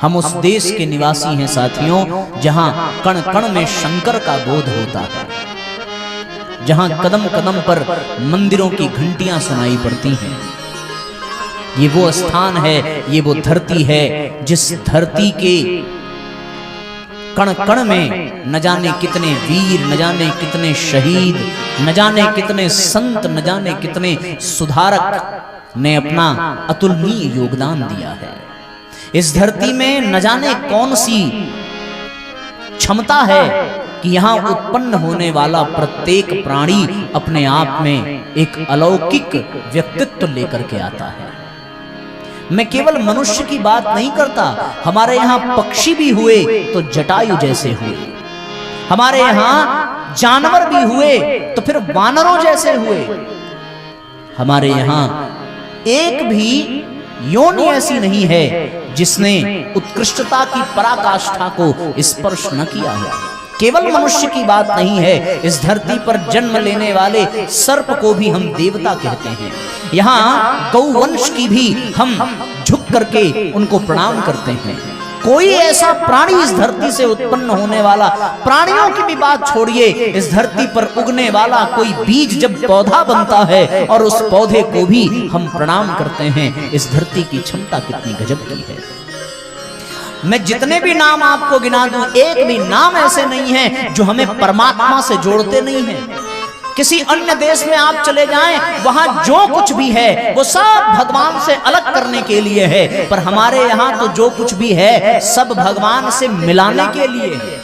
हम उस देश के निवासी हैं साथियों, जहां कण कण में शंकर का बोध होता है, जहां कदम कदम पर मंदिरों की घंटियां सुनाई पड़ती हैं। ये वो स्थान है, ये वो धरती है जिस धरती के कण कण में न जाने कितने वीर, न जाने कितने शहीद, न जाने कितने संत, न जाने कितने सुधारक ने अपना अतुलनीय योगदान दिया है। इस धरती में न जाने कौन सी क्षमता है कि यहाँ उत्पन्न होने वाला प्रत्येक प्राणी अपने आप में एक अलौकिक व्यक्तित्व लेकर के आता है। मैं केवल मनुष्य की बात नहीं करता, हमारे यहाँ पक्षी भी हुए तो जटायु जैसे हुए, हमारे यहाँ जानवर भी हुए तो फिर वानरों जैसे हुए, हमारे यहाँ एक भी योनि ऐसी नहीं है जिसने उत्कृष्टता की पराकाष्ठा को स्पर्श न किया है। केवल मनुष्य की बात नहीं है, इस धरती पर जन्म लेने वाले सर्प को भी हम देवता कहते हैं। यहाँ गौवंश की भी हम झुक करके उनको प्रणाम करते हैं। कोई ऐसा प्राणी इस धरती से उत्पन्न होने वाला, प्राणियों की भी बात छोड़िए, इस धरती पर उगने वाला कोई बीज जब पौधा बनता है और उस पौधे को भी हम प्रणाम करते हैं। इस धरती की क्षमता कितनी गजब की है। मैं जितने भी नाम आपको गिना दूं, एक भी नाम ऐसे नहीं है जो हमें परमात्मा से जोड़ते नहीं है। किसी अन्य देश में आप चले जाएं, वहां जो कुछ भी है वो सब भगवान से अलग करने के लिए है, पर हमारे यहाँ तो जो कुछ भी है सब भगवान से मिलाने के लिए है।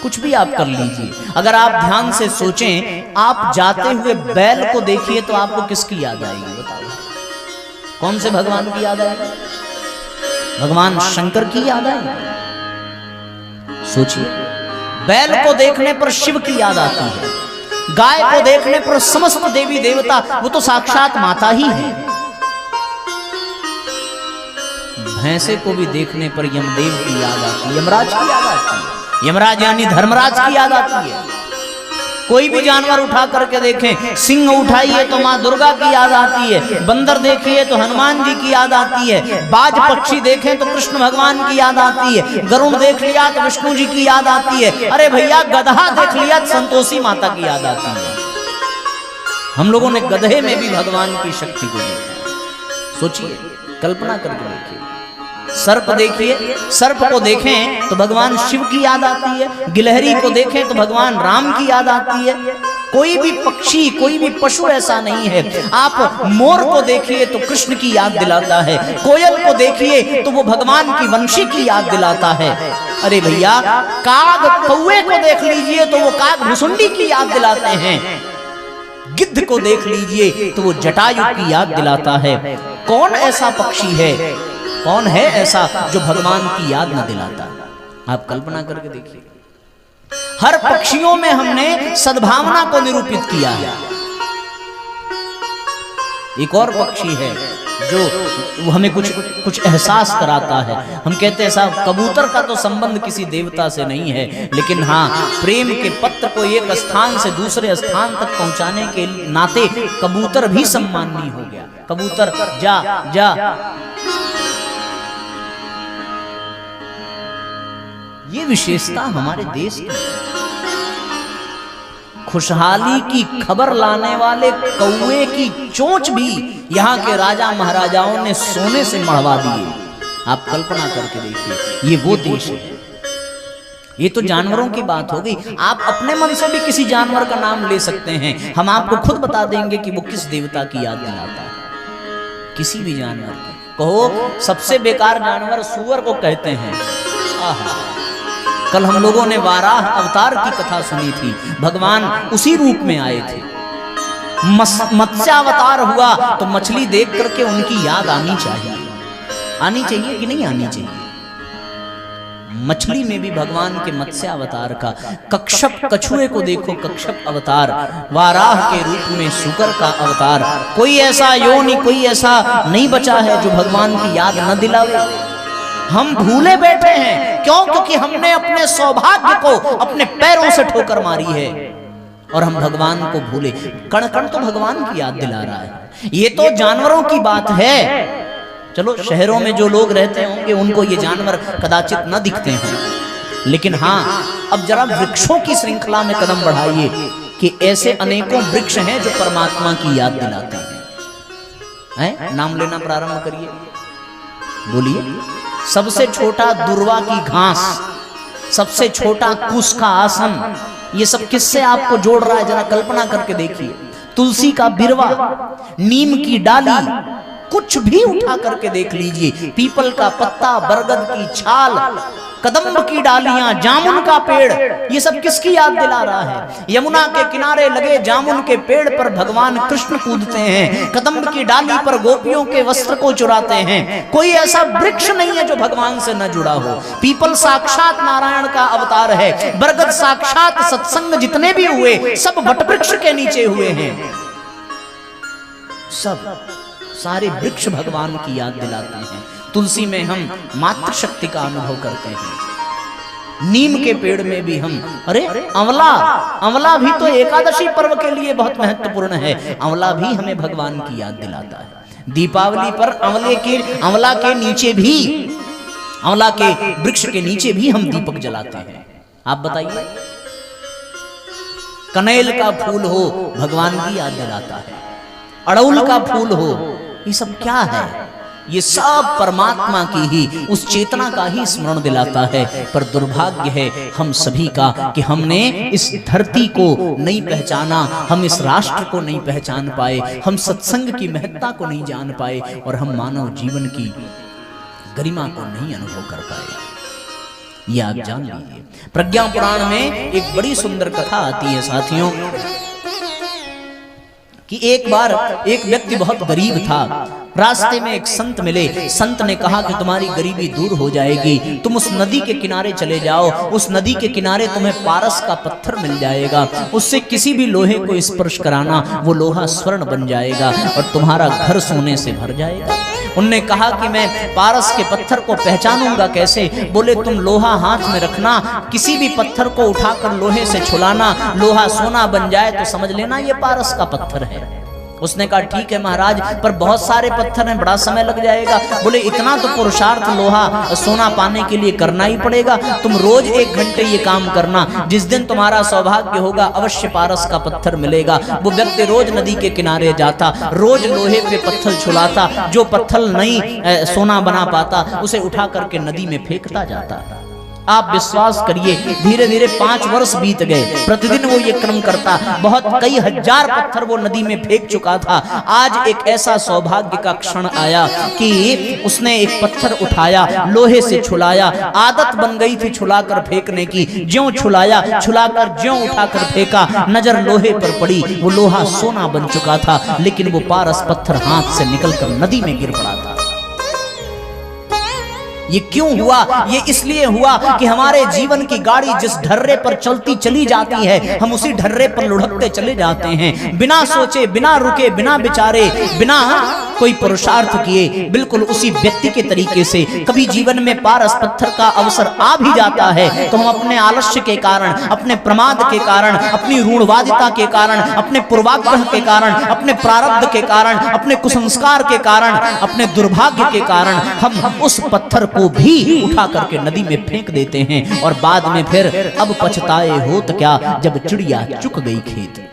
कुछ भी आप कर लीजिए, अगर आप ध्यान से सोचें, आप जाते हुए बैल को देखिए तो आपको किसकी याद आएगी बताओ? कौन से भगवान की याद आएगी? भगवान शंकर की याद आएगी। सोचिए, बैल को देखने पर शिव की याद आती है, गाय को देखने पर समस्त देवी देवता, वो तो साक्षात माता ही है। भैंसे को भी देखने पर यमदेव की याद आती है, यमराज की याद आती है, यमराज यानी धर्मराज की याद आती है। कोई भी जानवर उठा करके देखें, सिंह उठाइए तो माँ दुर्गा की याद आती है, बंदर देखिए तो हनुमान जी की याद आती है, बाज पक्षी देखें तो कृष्ण भगवान की याद आती है, गरुड़ देख लिया तो विष्णु जी की याद आती है, अरे भैया गधा देख लिया तो संतोषी माता की याद आती है। हम लोगों ने गधे में भी भगवान की शक्ति को देखा। सोचिए, कल्पना करके देखिए। सर्प देखिए, सर्प को देखें तो भगवान शिव की याद आती है, गिलहरी को देखें तो भगवान राम की याद आती है। कोई भी पक्षी, कोई भी पशु ऐसा नहीं है। आप मोर को देखिए तो कृष्ण की याद दिलाता है, कोयल को देखिए तो वो भगवान की वंशी की याद दिलाता है। अरे भैया, काग कौवे को देख लीजिए तो वो काग भुसुंडी की याद दिलाते हैं, गिद्ध को देख लीजिए तो वो जटायु की याद दिलाता है। कौन ऐसा पक्षी है, कौन है ऐसा जो भगवान की याद न दिलाता? आप कल्पना करके देखिए। हर पक्षियों में हमने सद्भावना को निरूपित किया है। एक और पक्षी है जो हमें कुछ एहसास कराता है। हम कहते हैं साहब, कबूतर का तो संबंध किसी देवता से नहीं है, लेकिन हाँ, प्रेम के पत्र को एक स्थान से दूसरे स्थान तक पहुंचाने के नाते कबूतर भी सम्माननीय हो गया। कबूतर जा जा। ये विशेषता हमारे देश की। खुशहाली की खबर लाने वाले कौवे की चोंच भी यहाँ के राजा महाराजाओं ने सोने से मढ़वा दिए। आप कल्पना करके देखिए, ये वो देश है। ये तो जानवरों की बात हो गई। आप अपने मन से भी किसी जानवर का नाम ले सकते हैं, हम आपको खुद बता देंगे कि वो किस देवता की याद दिलाता है। किसी भी जानवर की कहो, सबसे बेकार जानवर सूअर को कहते हैं। आहा, कल हम लोगों ने वाराह अवतार की कथा सुनी थी, भगवान उसी रूप में आए थे। मत्स्यावतार हुआ तो मछली देख करके उनकी याद आनी चाहिए। आनी चाहिए कि नहीं आनी चाहिए? मछली में भी भगवान के मत्स्यावतार का, कच्छप कछुए को देखो, कच्छप अवतार, वाराह के रूप में शुकर का अवतार। कोई ऐसा योनि, कोई ऐसा नहीं बचा है जो भगवान की याद न दिलावे। हम भूले बैठे हैं, क्यों? क्योंकि हमने अपने सौभाग्य को अपने पैरों से ठोकर मारी है और हम भगवान को भूले। कण कण तो भगवान की याद दिला रहा है। ये तो जानवरों की बात है, चलो शहरों में जो लोग रहते होंगे उनको ये जानवर कदाचित न दिखते हैं, लेकिन हाँ अब जरा वृक्षों की श्रृंखला में कदम बढ़ाइए कि ऐसे अनेकों वृक्ष हैं जो परमात्मा की याद दिलाते हैं। नाम लेना प्रारंभ करिए, बोलिए। सबसे छोटा दुर्वा की घास, सबसे छोटा कुश का आसन, ये सब किससे आपको जोड़ रहा है जरा कल्पना करके देखिए। तुलसी का बिरवा, नीम की डाली, कुछ भी उठा करके देख लीजिए, पीपल का पत्ता, बरगद की छाल, कदम्ब की डालियां, जामुन का पेड़, ये सब किसकी याद दिला रहा है? यमुना के किनारे लगे जामुन के पेड़ पर भगवान कृष्ण कूदते हैं, कदम्ब की डाली पर गोपियों के वस्त्र को चुराते हैं। कोई ऐसा वृक्ष नहीं है जो भगवान से न जुड़ा हो। पीपल साक्षात नारायण का अवतार है, बरगद साक्षात सत्संग जितने भी हुए सब वटवृक्ष के नीचे हुए हैं। सब सारे वृक्ष भगवान की याद दिलाते हैं। तुलसी में हम मातृशक्ति का अनुभव करते हैं, नीम के पेड़ में भी हम, अरे अमला, अमला भी तो एकादशी पर्व के लिए बहुत महत्वपूर्ण है, अमला भी हमें भगवान की याद दिलाता है। दीपावली पर अमला के नीचे भी, अमला के वृक्ष के नीचे भी हम दीपक जलाते हैं। आप बताइए, कनेल का फूल हो भगवान की याद दिलाता है, अड़उल का फूल हो, ये सब क्या है? ये सब परमात्मा की ही, उस चेतना का ही स्मरण दिलाता है। पर दुर्भाग्य है हम सभी का कि हमने इस धरती को नहीं पहचाना, हम इस राष्ट्र को नहीं पहचान पाए, हम सत्संग की महत्ता को नहीं जान पाए और हम मानव जीवन की गरिमा को नहीं अनुभव कर पाए। ये आप जान लीजिए। प्रज्ञा पुराण में एक बड़ी सुंदर कथा आती है साथियों, कि एक बार एक व्यक्ति बहुत गरीब था, रास्ते में एक संत मिले। संत ने कहा कि तुम्हारी गरीबी दूर हो जाएगी, तुम उस नदी के किनारे चले जाओ, उस नदी के किनारे तुम्हें पारस का पत्थर मिल जाएगा, उससे किसी भी लोहे को स्पर्श कराना, वो लोहा स्वर्ण बन जाएगा और तुम्हारा घर सोने से भर जाएगा। उनने कहा कि मैं पारस के पत्थर को पहचानूंगा कैसे? बोले तुम लोहा हाथ में रखना, किसी भी पत्थर को उठाकर लोहे से छुलाना, लोहा सोना बन जाए तो समझ लेना ये पारस का पत्थर है। उसने कहा ठीक है महाराज, पर बहुत सारे पत्थर हैं, बड़ा समय लग जाएगा। बोले इतना तो पुरुषार्थ लोहा सोना पाने के लिए करना ही पड़ेगा, तुम रोज 1 घंटे ये काम करना, जिस दिन तुम्हारा सौभाग्य होगा अवश्य पारस का पत्थर मिलेगा। वो व्यक्ति रोज नदी के किनारे जाता, रोज लोहे पे पत्थर छुलाता, जो पत्थर नहीं सोना बना पाता उसे उठा करके नदी में फेंकता जाता। आप विश्वास करिए, धीरे धीरे 5 वर्ष बीत गए, प्रतिदिन वो ये क्रम करता, बहुत कई हजार पत्थर वो नदी में फेंक चुका था। आज एक ऐसा सौभाग्य का क्षण आया कि उसने एक पत्थर उठाया, लोहे से छुलाया, आदत बन गई थी छुलाकर फेंकने की, ज्यों छुलाया, छुलाकर ज्यों उठाकर फेंका, नजर लोहे पर पड़ी, वो लोहा सोना बन चुका था, लेकिन वो पारस पत्थर हाथ से निकलकर नदी में गिर पड़ा था। ये क्यों हुआ? ये इसलिए हुआ कि हमारे जीवन की गाड़ी जिस ढर्रे पर चलती चली जाती है, हम उसी ढर्रे पर लुढ़कते चले जाते हैं, बिना सोचे, बिना रुके, बिना विचारे, बिना कोई पुरुषार्थ किए, बिल्कुल उसी व्यक्ति के तरीके से कभी जीवन में पारस पत्थर का अवसर आ भी जाता है तो हम अपने आलस्य के कारण, अपने प्रमाद के कारण, अपनी रूढ़वादिता के कारण, अपने पूर्वाग्रह के कारण, अपने प्रारब्ध के कारण, अपने कुसंस्कार के कारण, अपने दुर्भाग्य के कारण हम उस पत्थर को भी उठा करके नदी में फेंक देते हैं और बाद में फिर अब पछताए होत क्या जब चिड़िया चुक गई खेत।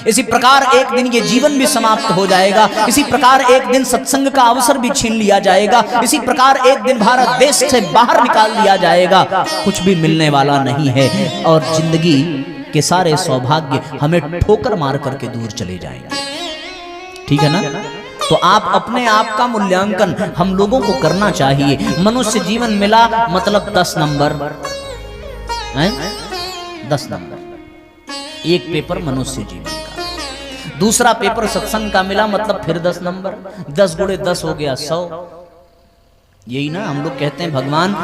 इसी प्रकार एक दिन ये जीवन भी समाप्त हो जाएगा, इसी प्रकार एक दिन सत्संग का अवसर भी छीन लिया जाएगा, इसी प्रकार एक दिन भारत देश से बाहर निकाल दिया जाएगा, कुछ भी मिलने वाला नहीं है और जिंदगी के सारे सौभाग्य हमें ठोकर मार करके दूर चले जाएंगे। ठीक है ना? तो आप अपने आप का मूल्यांकन हम लोगों को करना चाहिए। मनुष्य जीवन मिला मतलब 10 नंबर, 10 नंबर एक पेपर मनुष्य जीवन का, दूसरा पेपर सत्संग का मिला मतलब फिर 10 नंबर, 10 गुणे 10 हो गया 100। यही ना हम लोग कहते हैं भगवान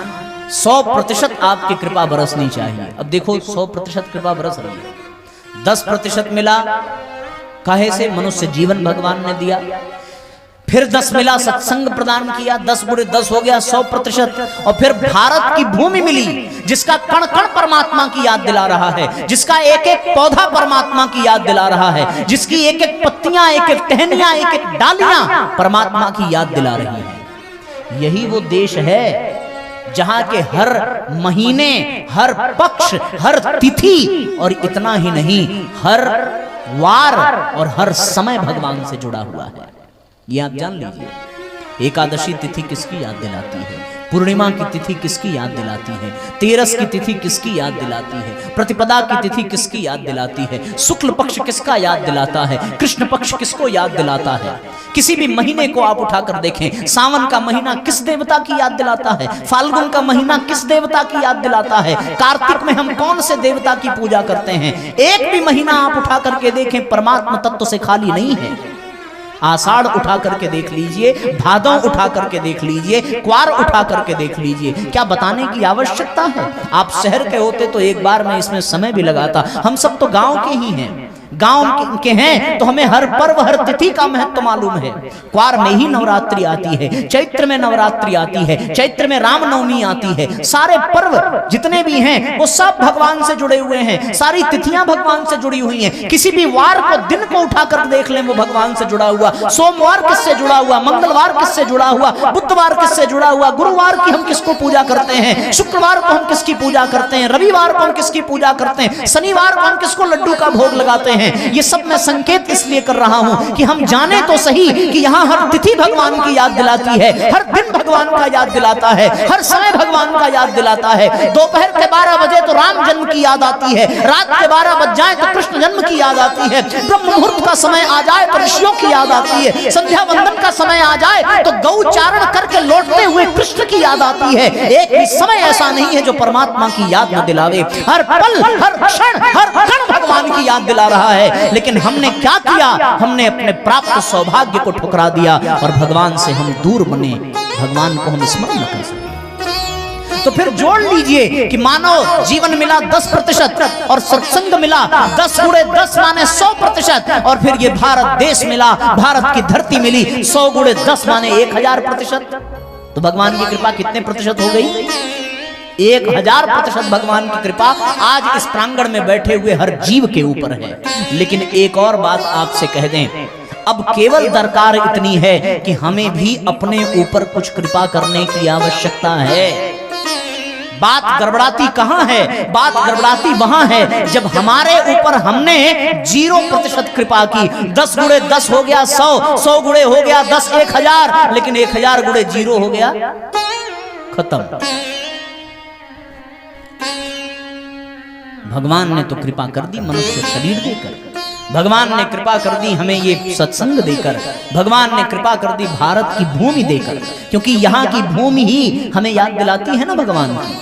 100% आपकी कृपा बरसनी चाहिए। अब देखो 100% कृपा बरस रही है, 10% मिला काहे से? मनुष्य जीवन भगवान ने दिया, फिर 10 मिला सत्संग प्रदान किया, 10 गुणे 10 हो गया 100%, और फिर भारत की भूमि मिली जिसका कण कण परमात्मा की याद दिला रहा है, जिसका एक एक पौधा परमात्मा की याद दिला रहा है, जिसकी एक एक पत्तियां, एक एक टहनियां, एक एक डालियां परमात्मा की याद दिला रही हैं। यही वो देश है जहां के हर महीने, हर पक्ष, हर तिथि और इतना ही नहीं, हर वार और हर समय भगवान से जुड़ा हुआ है। ये आप जान लीजिए। एकादशी तिथि किसकी याद दिलाती है? पूर्णिमा की तिथि किसकी याद दिलाती है? तेरस की तिथि किसकी याद दिलाती है? प्रतिपदा की तिथि किसकी याद दिलाती है? शुक्ल पक्ष किसका याद दिलाता है? कृष्ण पक्ष किसको याद दिलाता है? किसी भी महीने को आप उठाकर देखें, सावन का महीना किस देवता की याद दिलाता है? फाल्गुन का महीना किस देवता की याद दिलाता है? कार्तिक में हम कौन से देवता की पूजा करते हैं? एक भी महीना आप उठा करके देखें, परमात्मा तत्व से खाली नहीं है। आषाढ़ उठा करके देख लीजिए, भादौ उठा करके देख लीजिए, क्वार उठा करके देख लीजिए। क्या बताने की आवश्यकता है? आप शहर के होते तो एक बार में इसमें समय भी लगाता। हम सब तो गांव के ही हैं, गांव के हैं, तो हमें हर पर्व, हर तिथि का महत्व मालूम है। क्वार में ही नवरात्रि आती है, चैत्र में नवरात्रि आती है, चैत्र में रामनवमी आती है। सारे पर्व जितने भी हैं वो सब भगवान से जुड़े हुए हैं, सारी तिथियां भगवान से जुड़ी हुई हैं। किसी भी वार को, दिन को उठाकर देख लें, वो भगवान से जुड़ा हुआ। सोमवार किससे जुड़ा हुआ? मंगलवार किससे जुड़ा हुआ? बुधवार किससे जुड़ा हुआ? गुरुवार की हम किसको पूजा करते हैं? शुक्रवार को हम किसकी पूजा करते हैं? रविवार को हम किसकी पूजा करते हैं? शनिवार को हम किसको लड्डू का भोग लगाते हैं? ये सब मैं संकेत इसलिए कर रहा हूं कि हम जाने तो सही कि यहाँ हर तिथि भगवान की याद दिलाती है, हर दिन भगवान का याद दिलाता है, हर समय भगवान का याद दिलाता है। दोपहर के 12 बजे तो राम जन्म की याद आती है, रात के 12 बज जाए तो कृष्ण जन्म की याद आती है, ब्रह्म मुहूर्त का समय आ जाए तो ऋषियों की याद आती है, संध्या वंदन का समय आ जाए तो गौचारण करके लौटते हुए कृष्ण की याद आती है। एक भी समय ऐसा नहीं है जो परमात्मा की याद न दिलावे। हर पल, हर क्षण, हर कण भगवान की याद दिला रहा है। लेकिन हमने क्या किया? हमने अपने प्राप्त सौभाग्य को ठुकरा दिया और भगवान से हम दूर बने, भगवान को हम स्मरण न कर सके। तो फिर जोड़ लीजिए कि मानव जीवन मिला 10% और सत्संग मिला 10 गुणे 10 माने 100%, और फिर ये भारत देश मिला, भारत की धरती मिली 100 गुणे 10 माने 1000%। तो भगवान की कृपा कितने प्रतिशत हो गई? 1000% भगवान की कृपा आज इस प्रांगण में बैठे हुए हर जीव के ऊपर है। लेकिन एक और बात आपसे कह दें, अब केवल दरकार इतनी है कि हमें भी अपने ऊपर कुछ कृपा करने की आवश्यकता है। बात गड़बड़ाती कहां है? बात गड़बड़ाती वहां है जब हमारे ऊपर हमने 0% कृपा की। 10 गुणे 10 हो गया 100, 100 गुणे हो गया 10, 1000, लेकिन 1000 गुणे 0 हो गया, खत्म। भगवान ने तो कृपा कर दी मनुष्य शरीर देकर, भगवान ने कृपा कर दी हमें ये सत्संग देकर, भगवान ने कृपा कर दी भारत की भूमि देकर, क्योंकि यहाँ की भूमि ही हमें याद दिलाती है ना भगवान की।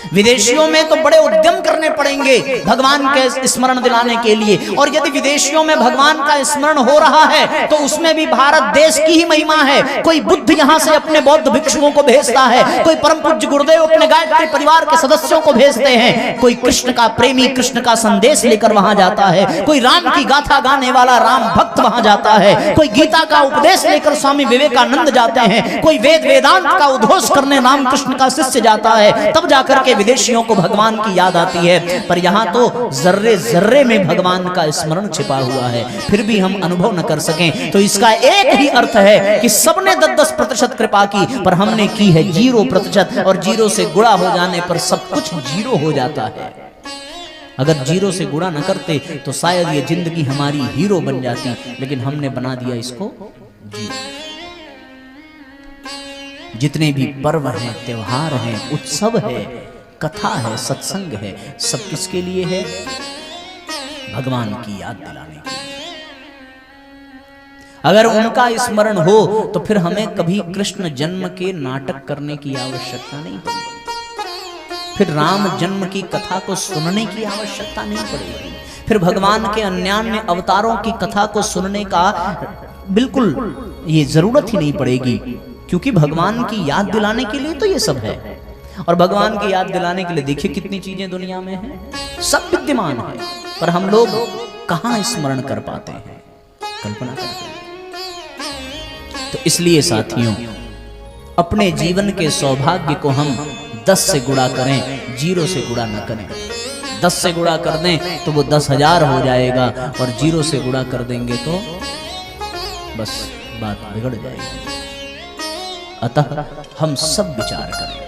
विदेशियों में तो बड़े उद्यम करने पड़ेंगे भगवान के स्मरण दिलाने के लिए, और यदि विदेशियों में भगवान का स्मरण हो रहा है तो उसमें भी भारत देश की ही महिमा है। कोई बुद्ध यहाँ से अपने बौद्ध भिक्षुओं को भेजता है, कोई परम पूज्य गुरुदेव अपने गायत्री परिवार के सदस्यों को भेजते हैं, कोई कृष्ण का प्रेमी कृष्ण का संदेश लेकर वहां जाता है, कोई राम की गाथा गाने वाला राम भक्त वहां जाता है, कोई गीता का उपदेश लेकर स्वामी विवेकानंद जाते हैं, कोई वेद वेदांत का उद्घोष करने राम कृष्ण का शिष्य जाता है, तब जाकर के विदेशियों को भगवान की याद आती है। पर यहाँ तो जर्रे जर्रे में भगवान का स्मरण छिपा हुआ है, फिर भी हम अनुभव न कर सकें। तो इसका एक ही अर्थ है कि सबने 10% कृपा की, पर हमने की है 0%, और 0 से गुणा हो जाने पर सब कुछ 0 हो जाता है। अगर 0 से गुणा न करते तो शायद ये जिंदगी हमारी हीरो बन जाती, लेकिन हमने बना दिया इसको 0। जितने भी पर्व हैं, त्योहार हैं, उत्सव है, कथा है, सत्संग है, सब किसके लिए है? भगवान की याद दिलाने के लिए। अगर उनका स्मरण हो तो फिर हमें कभी कृष्ण जन्म के नाटक करने की आवश्यकता नहीं पड़ेगी, फिर राम जन्म की कथा को सुनने की आवश्यकता नहीं पड़ेगी, फिर भगवान के अन्यान्य अवतारों की कथा को सुनने का बिल्कुल ये जरूरत ही नहीं पड़ेगी, क्योंकि भगवान की याद दिलाने के लिए तो ये सब है। और भगवान की याद दिलाने के लिए देखिए कितनी चीजें दुनिया में हैं, सब विद्यमान है, पर हम लोग कहां स्मरण कर पाते हैं, कल्पना करते हैं। तो इसलिए साथियों, अपने जीवन के सौभाग्य को हम 10 से गुणा करें, 0 से गुणा न करें। 10 से गुणा कर दें तो वो 10,000 हो जाएगा, और 0 से गुणा कर देंगे तो बस बात बिगड़ जाएगी। अतः हम सब विचार करें।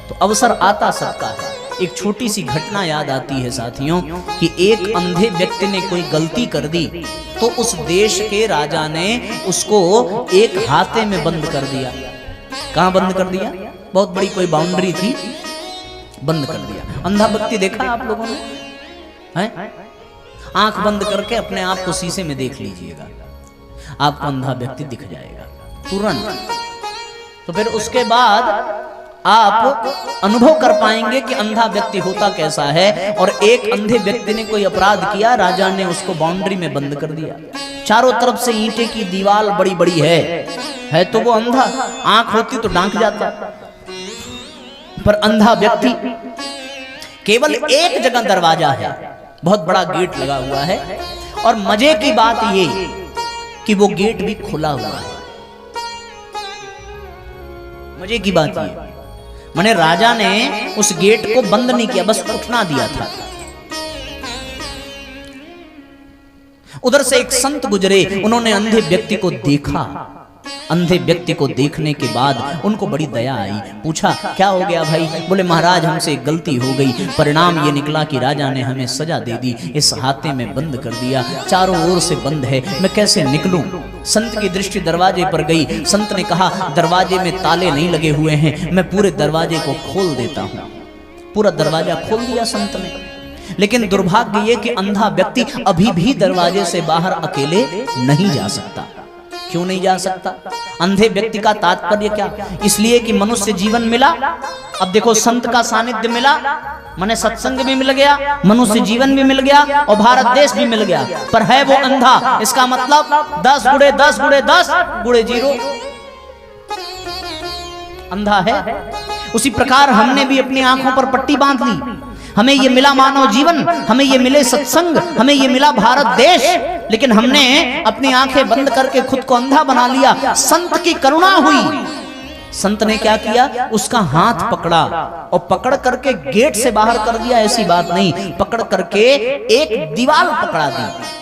तो अवसर आता सबका है। एक छोटी सी घटना याद आती है साथियों कि एक अंधे व्यक्ति ने कोई गलती कर दी तो उस देश के राजा ने उसको एक हाते में बंद कर दिया। कहां बंद कर दिया? बहुत बड़ी कोई बाउंड्री थी, बंद कर दिया। अंधा व्यक्ति देखा आप लोगों ने? हैं? आंख बंद करके अपने आप को शीशे में देख लीजिएगा, आपको अंधा व्यक्ति दिख जाएगा तुरंत। तो फिर उसके बाद आप अनुभव कर पाएंगे कि अंधा व्यक्ति होता कैसा है। और एक अंधे व्यक्ति ने कोई अपराध किया, राजा ने उसको बाउंड्री में बंद कर दिया। चारों तरफ से ईंटे की दीवार बड़ी बड़ी है तो वो अंधा, आंख होती तो डांक जाता, पर अंधा व्यक्ति केवल एक जगह दरवाजा है, बहुत बड़ा गेट लगा हुआ है, और मजे की बात ये कि वो गेट भी खुला हुआ है। मजे की बात ये, माने राजा ने उस गेट को बंद नहीं किया, बस उठना दिया था। उधर से एक संत गुजरे, उन्होंने अंधे व्यक्ति को देखा। अंधे व्यक्ति को देखने के बाद उनको बड़ी दया आई। पूछा क्या हो गया भाई? बोले महाराज हमसे एक गलती हो गई, परिणाम ये निकला कि राजा ने हमें सजा दे दी, इस हाथे में बंद कर दिया, चारों ओर से बंद है, मैं कैसे निकलूं? संत की दृष्टि दरवाजे पर गई। संत ने कहा दरवाजे में ताले नहीं लगे हुए हैं, मैं पूरे दरवाजे को खोल देता हूं। पूरा दरवाजा खोल दिया संत ने। लेकिन दुर्भाग्य ये कि अंधा व्यक्ति अभी भी दरवाजे से बाहर अकेले नहीं जा सकता। क्यों नहीं जा सकता? अंधे व्यक्ति का तात्पर्य क्या? इसलिए कि मनुष्य जीवन मिला। अब देखो संत का सानिध्य मिला, माने सत्संग भी मिल गया, मनुष्य जीवन भी मिल गया, और भारत देश भी मिल गया, पर है वो अंधा। इसका मतलब 10 गुणे 10 गुणे 10 गुणे 0 अंधा है। उसी प्रकार हमने भी अपनी आंखों पर पट्टी बांध ली। हमें ये मिला मानव जीवन, हमें ये मिले सत्संग, हमें ये मिला भारत देश, लेकिन हमने अपनी आंखें बंद करके खुद को अंधा बना लिया। संत की करुणा हुई, संत ने क्या किया? उसका हाथ पकड़ा और पकड़ करके गेट से बाहर कर दिया। ऐसी बात नहीं, पकड़ करके एक दीवार पकड़ा दी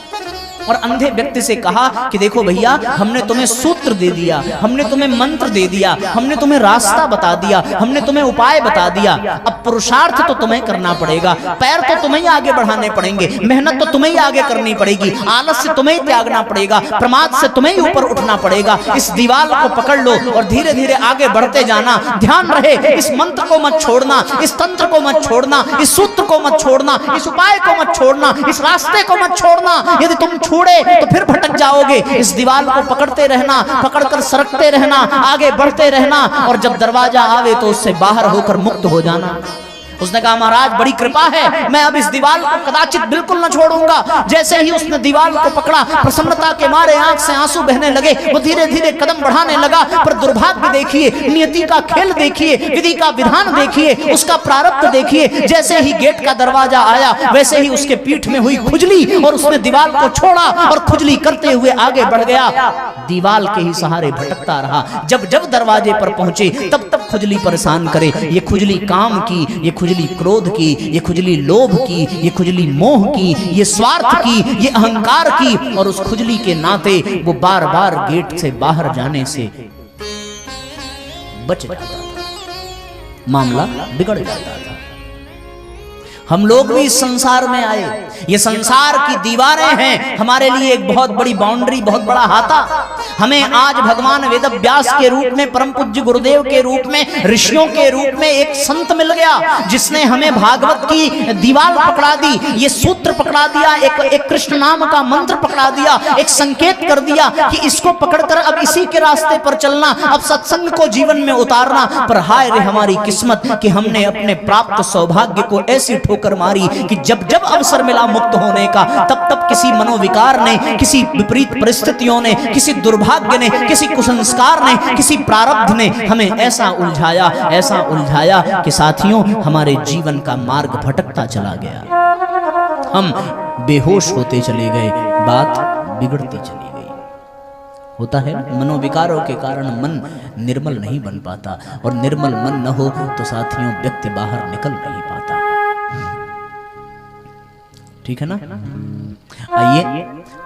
और अंधे व्यक्ति से कहा कि देखो भैया, हमने तुम्हें सूत्र दे दिया, हमने तुम्हें मंत्र दे दिया, हमने तुम्हें रास्ता बता दिया, हमने तुम्हें उपाय बता दिया। अब पुरुषार्थ तो तुम्हें करना पड़ेगा, पैर तो तुम्हें ही आगे बढ़ाने पड़ेंगे, मेहनत तो तुम्हें ही आगे करनी पड़ेगी, आलस से तुम्हें ही त्यागना पड़ेगा, प्रमाद से तुम्हें ही ऊपर उठना पड़ेगा। इस दीवार को पकड़ लो और धीरे धीरे आगे बढ़ते जाना। ध्यान रहे, इस मंत्र को मत छोड़ना, इस तंत्र को मत छोड़ना, इस सूत्र को मत छोड़ना, इस उपाय को मत छोड़ना, इस रास्ते को मत छोड़ना। यदि तुम छोड़े तो फिर भटक जाओगे। इस दीवार को पकड़ते रहना, पकड़कर सरकते रहना, आगे बढ़ते रहना, और जब दरवाजा आवे तो उससे बाहर होकर मुक्त हो जाना। उसने कहा महाराज बड़ी कृपा है, मैं अब इस दीवार को कदाचित बिल्कुल न छोड़ूंगा। जैसे ही उसने दीवार को पकड़ा, प्रसन्नता के मारे आंख से आंसू बहने लगे। वो धीरे धीरे कदम बढ़ाने लगा, पर दुर्भाग्य देखिए, नियति का खेल देखिए, विधि का विधान देखिए, उसका प्रारब्ध देखिए। जैसे ही गेट का दरवाजा आया, वैसे ही उसके पीठ में हुई खुजली और उसने दीवार को छोड़ा और खुजली करते हुए आगे बढ़ गया। दीवार के ही सहारे भटकता रहा। जब जब दरवाजे पर पहुंचे तब तब खुजली परेशान करे। ये खुजली काम की, ये खुजली क्रोध की, ये खुजली लोभ की, ये खुजली मोह की, ये स्वार्थ की, ये अहंकार की, और उस खुजली के नाते वो बार बार गेट से बाहर जाने से बच जाता था, मामला बिगड़ जाता था। हम लोग भी इस संसार में आए, ये संसार की दीवारें हैं हमारे लिए एक बहुत बड़ी बाउंड्री, बहुत बड़ा हाथा। हमें आज भगवान वेद व्यास के रूप में, परम पूज्य गुरुदेव के रूप में, ऋषियों के रूप में एक संत मिल गया जिसने हमें भागवत की दीवार पकड़ा दी, ये सूत्र पकड़ा दिया, एक कृष्ण नाम का मंत्र पकड़ा दिया, एक संकेत कर दिया कि इसको पकड़कर अब इसी के रास्ते पर चलना, अब सत्संग को जीवन में उतारना। पर हाय रे हमारी किस्मत कि हमने अपने प्राप्त सौभाग्य को ऐसी ठोकर मारी कि जब जब अवसर मिला मुक्त होने का, तब तब किसी मनोविकार ने, किसी विपरीत परिस्थितियों ने, किसी दुर्भाग्य ने, किसी कुसंस्कार ने, किसी प्रारब्ध ने हमें ऐसा उलझाया कि साथियों हमारे जीवन का मार्ग भटकता चला गया। हम बेहोश होते चले गए, बात बिगड़ती चली गई। होता है मनोविकारों के कारण मन निर्मल नहीं बन पाता, और निर्मल मन न हो तो साथियों व्यक्ति बाहर निकल नहीं पाता। ठीक है ना? आइए,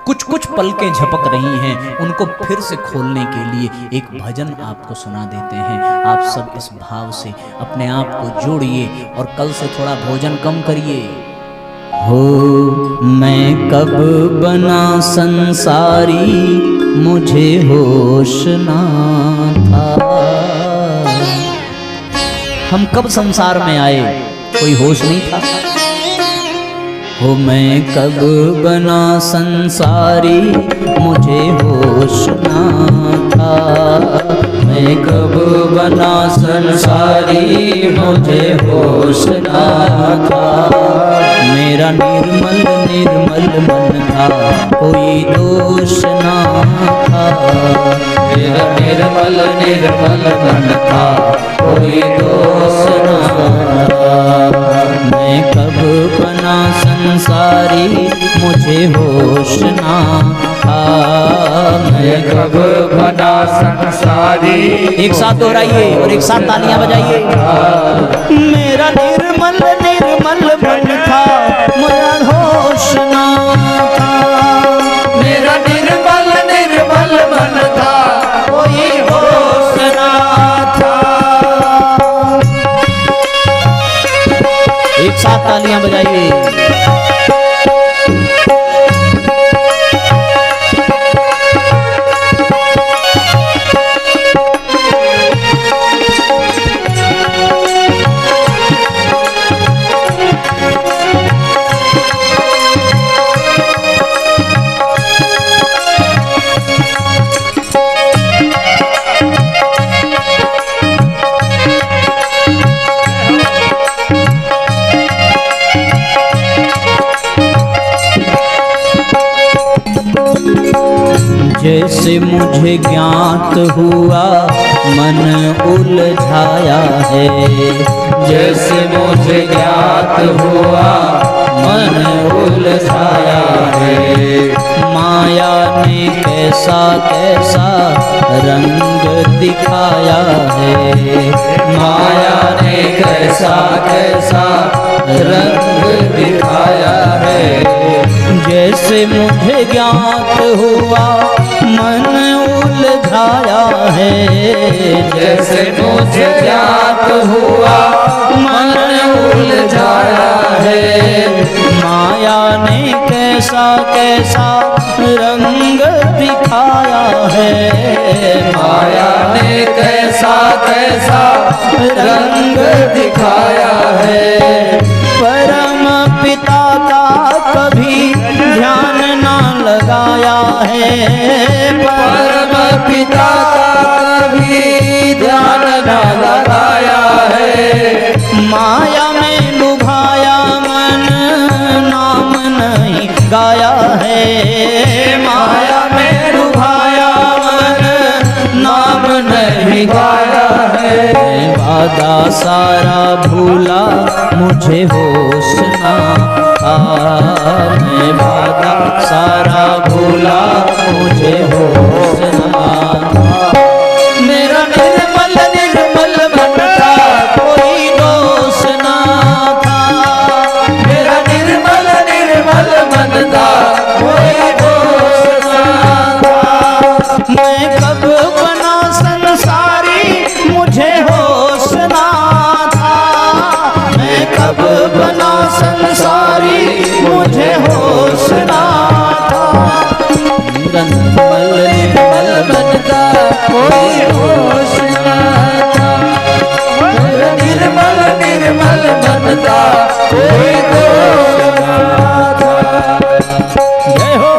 कुछ कुछ पलकें झपक रही हैं, उनको फिर से खोलने के लिए एक भजन आपको सुना देते हैं। आप सब इस भाव से अपने आप को जोड़िए और कल से थोड़ा भोजन कम करिए। हो मैं कब बना संसारी, मुझे होश ना था। हम कब संसार में आए, कोई होश नहीं था। हो मैं कब बना संसारी, मुझे होश ना था। मैं कब बना संसारी, मुझे होश ना था। मेरा निर्मल निर्मल मन था, कोई दोष ना था। मेरा निर्मल निर्मल मन था, कोई दोष ना था। मैं कब बना संसारी, मुझे होश ना था। मैं कब बना संसारी। एक साथ दोहराइए और एक साथ तालियां बजाइए। मेरा निर्मल निर्मल मन था, मेरा होश ना था। मेरा निर्मल निर्मल मन था, कोई होश ना था। एक साथ तालियां बजाइए। जैसे मुझे ज्ञात हुआ, मन उलझाया है। जैसे मुझे ज्ञात हुआ, मन उलझाया है। माया ने कैसा कैसा रंग दिखाया है। माया ने कैसा कैसा रंग दिखाया है। जैसे मुझे ज्ञात हुआ, मन उलझाया है। जैसे मुझे ज्ञात हुआ, मन उलझाया है। माया ने कैसा कैसा रंग दिखाया है। माया ने कैसा कैसा रंग दिखाया है। परम पिता का कभी ध्यान ना लगाया है। परम पिता का कभी ध्यान ना लगाया है। माया में लुभाया मन, नाम नहीं गाया है। माया में लुभाया मन, नाम नहीं गाया है। वादा सारा भूला, मुझे होश ना था। मैं वादा सारा भूला, मुझे होश ना था। मेरा निर्मल निर्मल मन था, कोई दोष ना था। मेरा निर्मल निर्मल मन था, कोई दोष ना था। मैं कब बना संसारी, मुझे होश ना था। मैं कब बना संसारी, मुझे होश ना था। निर्मल निर्मल मन था, कोई होश ना था। निर्मल निर्मल मन था, कोई दोष ना था। जय हो।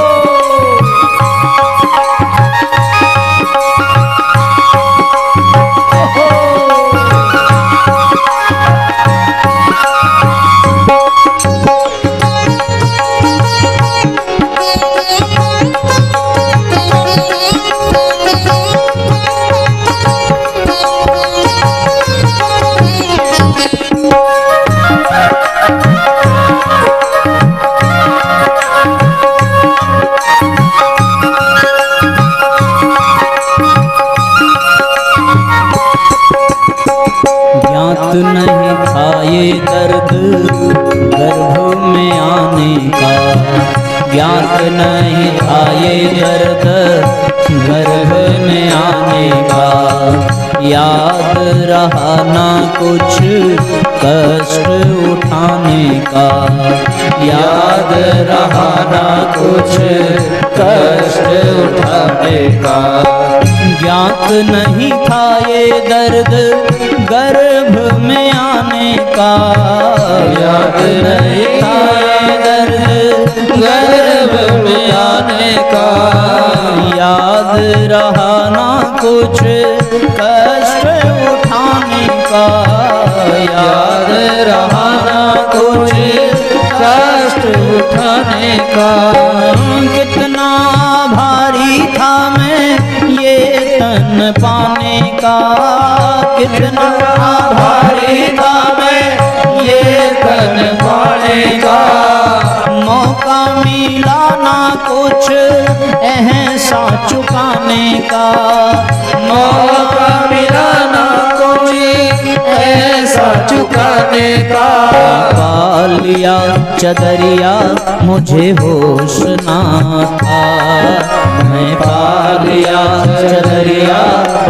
ज्ञात नहीं था ये दर्द गर्भ में आने का, ज्ञात नहीं था ये दर्द गर्भ में आने का। याद रहा ना कुछ कष्ट उठाने का, याद रहा ना कुछ कष्ट उठाने का। ज्ञात नहीं था ये दर्द गर्भ में आने का, याद नहीं था ये दर्द गर्भ में आने का। याद रहा ना कुछ कष्ट उठाने का, याद रहा ना कुछ कष्ट उठाने का। कितना भारी था मैं ये तन पाने का, कितना भारी था मैं ये तन पाने का। मौका मिला ना कुछ ऐसा चुकाने का, मौका मिला ना कुछ ऐसा चुकाने का। पालिया चदरिया मुझे होश ना था, मैं पालिया चदरिया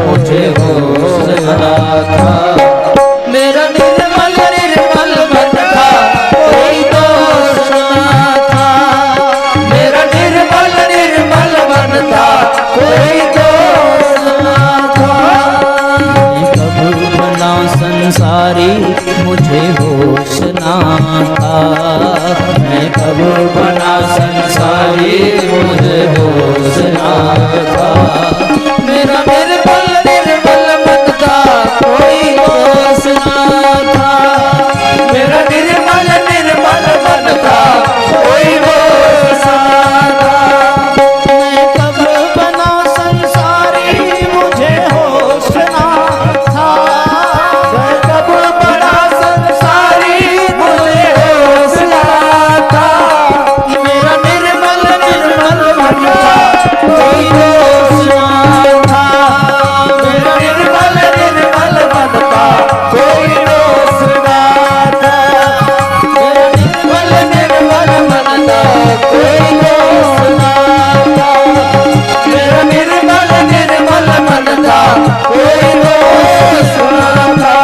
मुझे होश ना था। मेरा निर्मल निर्मल मन था कोई दोष ना था, मेरा निर्मल निर्मल मन था कोई दोष ना था। मैं कब बना संसारी मुझे होश ना था, मैं कब बना संसारी मुझे होश ना था। मेरा निर्मल निर्मल मन था कोई दोष ना था, मेरा निर्मल निर्मल मन था कोई दोष ना था। मैं कब बना संसारी मुझे होश ना था, मैं कब बना संसारी मुझे होश ना था। मेरा निर्मल निर्मल मन था कोई दोष ना था, मेरा निर्मल निर्मल मन था कोई दोष ना था। मेरा निर्मल निर्मल मन था कोई दोष ना था, मेरा निर्मल निर्मल मन था कोई दोष ना था।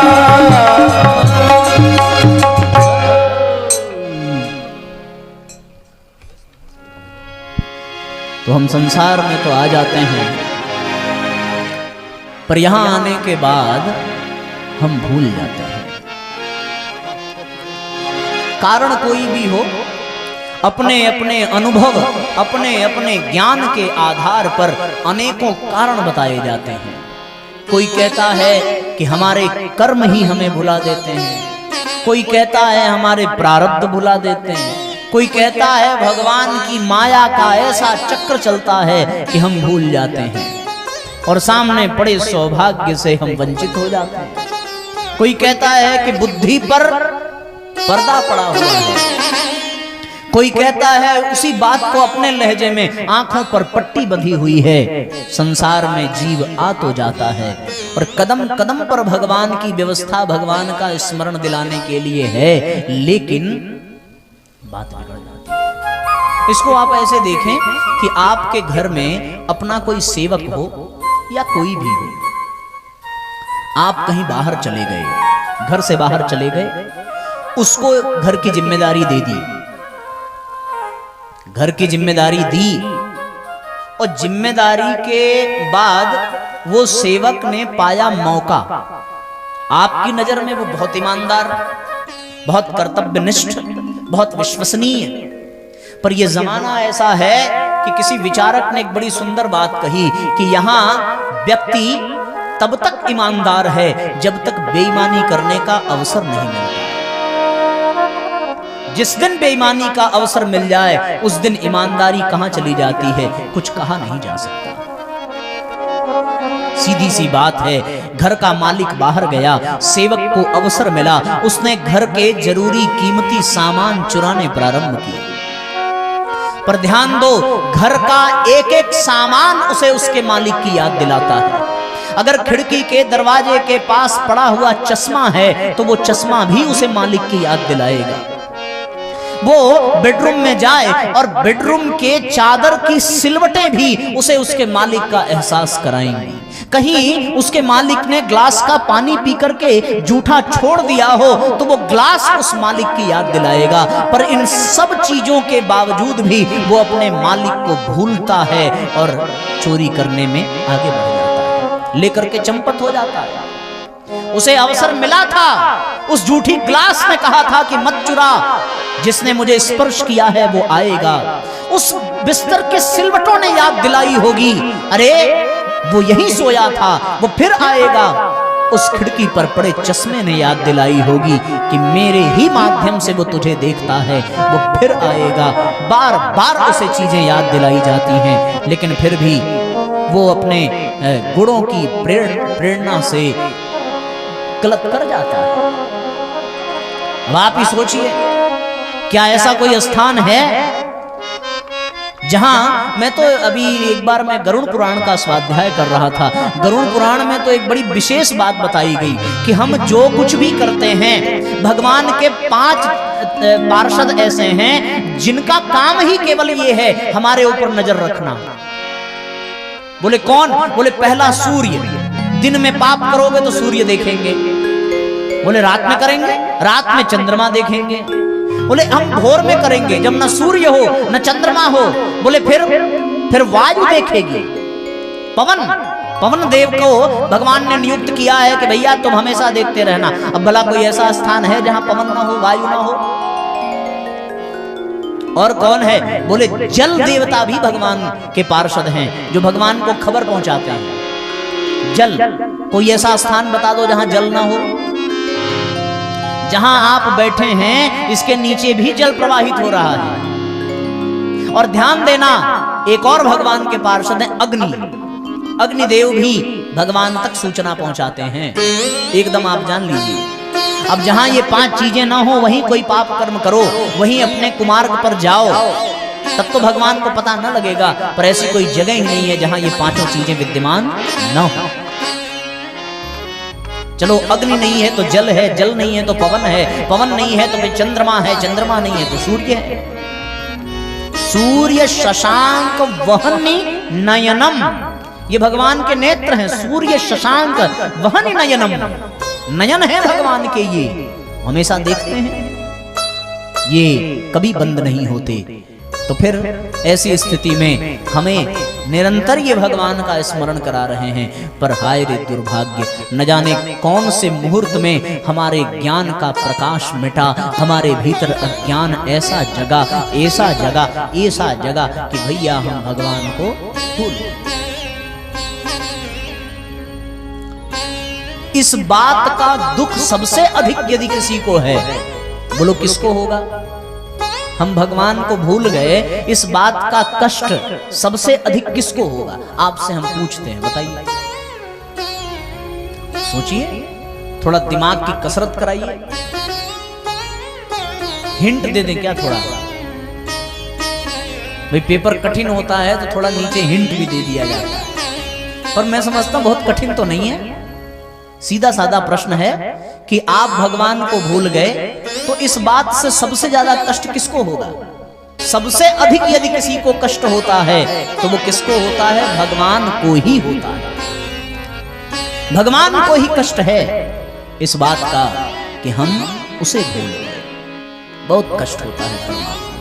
तो हम संसार में तो आ जाते हैं, पर यहां आने के बाद हम भूल जाते हैं। कारण कोई भी हो, अपने अपने अनुभव अपने अपने ज्ञान के आधार पर अनेकों कारण बताए जाते हैं। कोई कहता है कि हमारे कर्म ही हमें भुला देते हैं, कोई कहता है हमारे प्रारब्ध भुला देते हैं, कोई कहता है भगवान की माया का ऐसा चक्र चलता है कि हम भूल जाते हैं और सामने पड़े सौभाग्य से हम वंचित हो जाते हैं। कोई कहता है कि बुद्धि पर पर्दा पड़ा हुआ है, कोई कहता है उसी बात को अपने लहजे में आंखों पर पट्टी बंधी हुई है। संसार में जीव आ तो जाता है और कदम कदम पर भगवान की व्यवस्था, भगवान का स्मरण दिलाने के लिए है, लेकिन बात बिगड़ जाती है। इसको आप ऐसे देखें कि आपके घर में अपना कोई सेवक हो या कोई भी हो, आप कहीं बाहर चले गए, घर से बाहर चले गए, उसको घर की जिम्मेदारी दे दी, घर की जिम्मेदारी दी और जिम्मेदारी के बाद वो सेवक ने पाया मौका। आपकी नजर में वो बहुत ईमानदार, बहुत कर्तव्यनिष्ठ, बहुत विश्वसनीय, पर यह जमाना ऐसा है कि किसी विचारक ने एक बड़ी सुंदर बात कही कि यहां व्यक्ति तब तक ईमानदार है जब तक बेईमानी करने का अवसर नहीं मिलता। जिस दिन बेईमानी का अवसर मिल जाए उस दिन ईमानदारी कहां चली जाती है कुछ कहा नहीं जा सकता। सीधी सी बात है, घर का मालिक बाहर गया, सेवक को अवसर मिला, उसने घर के जरूरी कीमती सामान चुराने प्रारंभ किए। पर ध्यान दो, घर का एक एक सामान उसे उसके मालिक की याद दिलाता है। अगर खिड़की के दरवाजे के पास पड़ा हुआ चश्मा है तो वो चश्मा भी उसे मालिक की याद दिलाएगा। वो बेडरूम में जाए और बेडरूम के चादर की सिलवटें भी उसे उसके मालिक का एहसास कराएंगी। कहीं उसके मालिक ने ग्लास का पानी पी करके जूठा छोड़ दिया हो तो वो ग्लास उस मालिक की याद दिलाएगा। पर इन सब चीजों के बावजूद भी वो अपने मालिक को भूलता है और चोरी करने में आगे बढ़ जाता है, लेकर के चंपत हो जाता है। उसे अवसर मिला था, उस जूठी ग्लास ने कहा था कि मत चुरा, जिसने मुझे स्पर्श किया है वो आएगा। उस बिस्तर के सिलवटों ने याद दिलाई होगी, अरे वो यहीं सोया था, वो फिर आएगा। उस खिड़की पर पड़े चश्मे ने याद दिलाई होगी कि मेरे ही माध्यम से वो तुझे देखता है, वो फिर आएगा। बार बार उसे चीजें याद दिलाई जाती हैं, लेकिन फिर भी वो अपने गुणों की प्रेरणा से गलत कर जाता है। अब आप ही सोचिए, क्या ऐसा कोई स्थान है जहां, मैं तो अभी एक बार मैं गरुड़ पुराण का स्वाध्याय कर रहा था, गरुड़ पुराण में तो एक बड़ी विशेष बात बताई गई कि हम जो कुछ भी करते हैं, भगवान के 5 पार्षद ऐसे हैं जिनका काम ही केवल ये है हमारे ऊपर नजर रखना। बोले कौन? बोले पहला सूर्य, दिन में पाप करोगे तो सूर्य देखेंगे। बोले रात में करेंगे, रात में चंद्रमा देखेंगे। बोले हम भोर में करेंगे जब न सूर्य हो न चंद्रमा हो। बोले फिर वायु देखेगी, पवन देव को भगवान ने नियुक्त किया है कि भैया तुम हमेशा देखते रहना। अब भला कोई ऐसा स्थान है जहां पवन ना हो, वायु ना हो? और कौन है? बोले जल देवता भी भगवान के पार्षद हैं जो भगवान को खबर पहुंचाते हैं। जल, कोई ऐसा स्थान बता दो जहां जल ना हो। जहां आप बैठे हैं इसके नीचे भी जल प्रवाहित हो रहा है। और ध्यान देना, एक और भगवान के पार्षद हैं अग्नि। अग्निदेव भी भगवान तक सूचना पहुंचाते हैं, एकदम आप जान लीजिए। अब जहां ये 5 चीजें ना हो वहीं कोई पाप कर्म करो, वहीं अपने कुमार्ग पर जाओ, तब तो भगवान को पता न लगेगा। पर ऐसी कोई जगह ही नहीं है जहां ये 5 चीजें विद्यमान न हो। चलो अग्नि नहीं है तो जल है, जल नहीं है तो पवन है, पवन नहीं है तो फिर चंद्रमा है, चंद्रमा नहीं है तो सूर्य है। सूर्य शशांक वहनी नयनम, ये भगवान के नेत्र हैं। सूर्य शशांक वहनी नयनम, नयन है भगवान के, ये हमेशा देखते हैं, ये कभी बंद नहीं होते। तो फिर ऐसी स्थिति में हमें निरंतर ये भगवान का स्मरण करा रहे हैं। पर हाय रे दुर्भाग्य, न जाने कौन से मुहूर्त में हमारे ज्ञान का प्रकाश मिटा, हमारे भीतर अज्ञान ऐसा जगा कि भैया हम भगवान को भूल। इस बात का दुख सबसे अधिक यदि किसी को है, बोलो किसको होगा? हम भगवान को भूल गए, इस बात का कष्ट सबसे अधिक किसको होगा? आपसे हम पूछते हैं, बताइए, सोचिए, थोड़ा दिमाग की कसरत कराइए। हिंट दे दें क्या थोड़ा? भाई पेपर कठिन होता है तो थोड़ा नीचे हिंट भी दे दिया जाता है, पर मैं समझता हूं बहुत कठिन तो नहीं है। सीधा साधा प्रश्न है कि आप भगवान को भूल गए तो इस बात से सबसे ज्यादा कष्ट किसको होगा? सबसे अधिक यदि किसी को कष्ट होता है तो वो किसको होता है? भगवान को ही होता है। भगवान को ही कष्ट है इस बात का कि हम उसे भूल गए। बहुत कष्ट होता है परमात्मा।